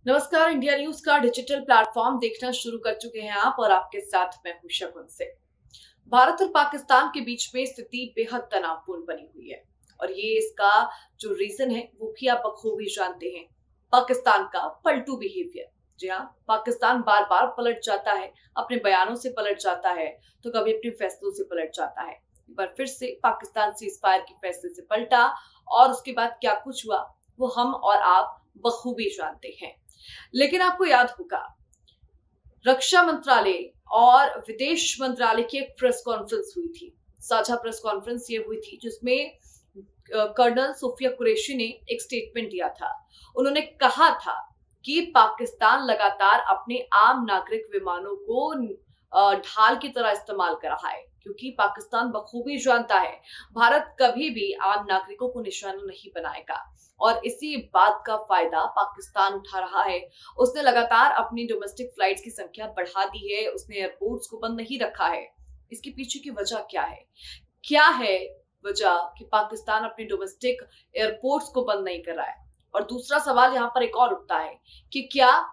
नमस्कार। India news का digital platform देखना शुरू कर चुके हैं आप और आपके साथ मैं हूं शगुन से। भारत और पाकिस्तान के बीच में स्थिति बेहद तनावपूर्ण बनी हुई है और ये इसका जो रीजन है वो भी आप बखूबी जानते हैं। पाकिस्तान का पलटू बिहेवियर। जी हाँ, पाकिस्तान बार बार पलट जाता है, अपने बयानों से पलट जाता है तो कभी अपने फैसलों से पलट जाता है। एक बार फिर से पाकिस्तान सीज फायर के फैसले से पलटा और उसके बाद क्या कुछ हुआ वो हम और आप बखूबी जानते हैं। लेकिन आपको याद होगा, रक्षा मंत्रालय और विदेश मंत्रालय की एक प्रेस कॉन्फ्रेंस हुई थी। साझा प्रेस कॉन्फ्रेंस ये हुई थी जिसमें कर्नल सोफिया कुरैशी ने एक स्टेटमेंट दिया था। उन्होंने कहा था कि पाकिस्तान लगातार अपने आम नागरिक विमानों को ढाल की तरह इस्तेमाल कर रहा है, क्योंकि पाकिस्तान बखूबी जानता है भारत कभी भी आम नागरिकों को निशाना नहीं बनाएगा और इसी बात का फायदा पाकिस्तान उठा रहा है। उसने लगातार अपनी डोमेस्टिक फ्लाइट्स की संख्या बढ़ा दी है, उसने एयरपोर्ट्स को बंद नहीं रखा है। इसके पीछे की वजह क्या है? क्या है वजह कि पाकिस्तान अपने डोमेस्टिक एयरपोर्ट्स को बंद नहीं कर रहा है? और दूसरा सवाल यहाँ पर एक और उठता है कि क्या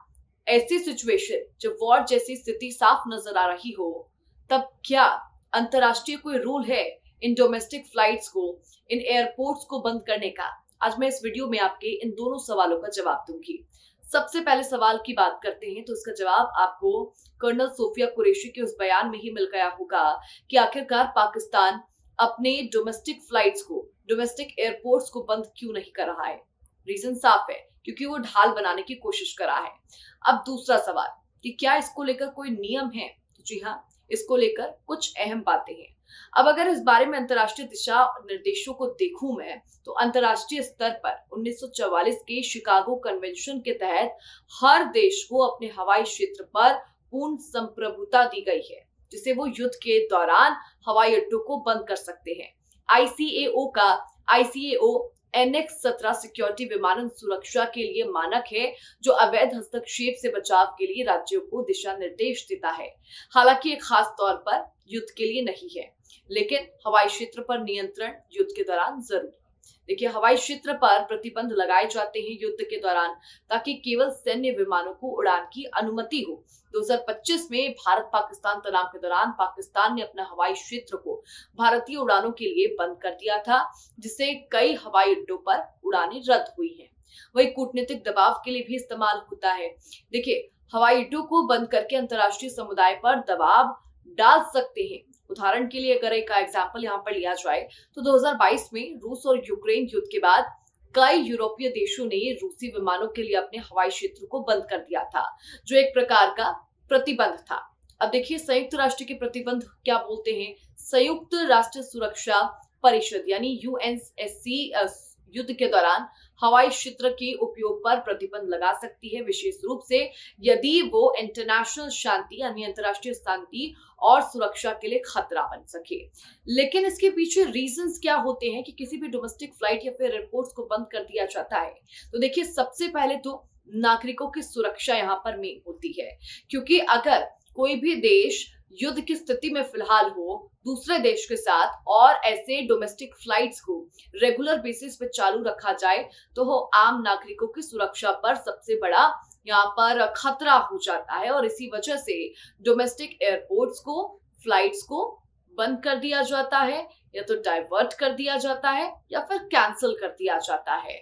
ऐसी सिचुएशन जब वॉर जैसी स्थिति साफ नजर आ रही हो, तब क्या अंतरराष्ट्रीय कोई रूल है इन डोमेस्टिक फ्लाइट्स को, इन एयरपोर्ट्स को बंद करने का? आज मैं इस वीडियो में आपके इन दोनों सवालों का जवाब दूंगी। सबसे पहले सवाल की बात करते हैं तो इसका जवाब आपको कर्नल सोफिया कुरैशी के उस बयान में ही मिल गया होगा कि आखिरकार पाकिस्तान अपने डोमेस्टिक फ्लाइट्स को, डोमेस्टिक एयरपोर्ट्स को बंद क्यों नहीं कर रहा है। रीजन साफ है, क्योंकि वो ढाल बनाने की कोशिश कर रहा है। अब दूसरा सवाल कि क्या इसको लेकर कोई नियम है? तो जी हाँ, इसको लेकर कुछ अहम बातें हैं। अब अगर इस बारे में अंतर्राष्ट्रीय दिशा निर्देशों को देखूं मैं, तो अंतर्राष्ट्रीय स्तर पर 1944 के शिकागो कन्वेंशन के तहत हर देश को अपने हवाई क्षेत्र पर पूर्ण संप्रभुता दी गई है, जिसे वो युद्ध के दौरान हवाई अड्डों को बंद कर सकते हैं। आईसीएओ एनएक्स 17 सिक्योरिटी विमानन सुरक्षा के लिए मानक है, जो अवैध हस्तक्षेप से बचाव के लिए राज्यों को दिशा निर्देश देता है। हालांकि ये खास तौर पर युद्ध के लिए नहीं है, लेकिन हवाई क्षेत्र पर नियंत्रण युद्ध के दौरान जरूर। देखिए, हवाई क्षेत्र पर प्रतिबंध लगाए जाते हैं युद्ध के दौरान, ताकि केवल सैन्य विमानों को उड़ान की अनुमति हो। 2025 में भारत पाकिस्तान तनाव के दौरान पाकिस्तान ने अपना हवाई क्षेत्र को भारतीय उड़ानों के लिए बंद कर दिया था, जिससे कई हवाई अड्डों पर उड़ानें रद्द हुई हैं। वही कूटनीतिक दबाव के लिए भी इस्तेमाल होता है। देखिए, हवाई अड्डों को बंद करके अंतर्राष्ट्रीय समुदाय पर दबाव डाल सकते हैं। उदाहरण के लिए अगर एक एग्जांपल यहाँ पर लिया जाए तो 2022 में रूस और यूक्रेन युद्ध के बाद कई यूरोपीय देशों ने रूसी विमानों के लिए अपने हवाई क्षेत्र को बंद कर दिया था, जो एक प्रकार का प्रतिबंध था। अब देखिए, संयुक्त राष्ट्र के प्रतिबंध क्या बोलते हैं? संयुक्त राष्ट्र सुरक्षा परिषद यानी यूएनएससी युद्ध के दौरान हवाई क्षेत्र के उपयोग पर प्रतिबंध लगा सकती है, विशेष रूप से यदि वो इंटरनेशनल शांति यानी अंतरराष्ट्रीय शांति और सुरक्षा के लिए खतरा बन सके। लेकिन इसके पीछे रीजंस क्या होते हैं कि किसी भी डोमेस्टिक फ्लाइट या फिर एयरपोर्ट्स को बंद कर दिया जाता है? तो देखिए, सबसे पहले तो नागरिकों की सुरक्षा यहाँ पर मेन होती है, क्योंकि अगर कोई भी देश युद्ध की स्थिति में फिलहाल हो दूसरे देश के साथ और ऐसे डोमेस्टिक फ्लाइट्स को रेगुलर बेसिस पे चालू रखा जाए, तो वो आम नागरिकों की सुरक्षा पर सबसे बड़ा यहाँ पर खतरा हो जाता है और इसी वजह से डोमेस्टिक एयरपोर्ट्स को, फ्लाइट्स को बंद कर दिया जाता है, या तो डाइवर्ट कर दिया जाता है या फिर कैंसिल कर दिया जाता है।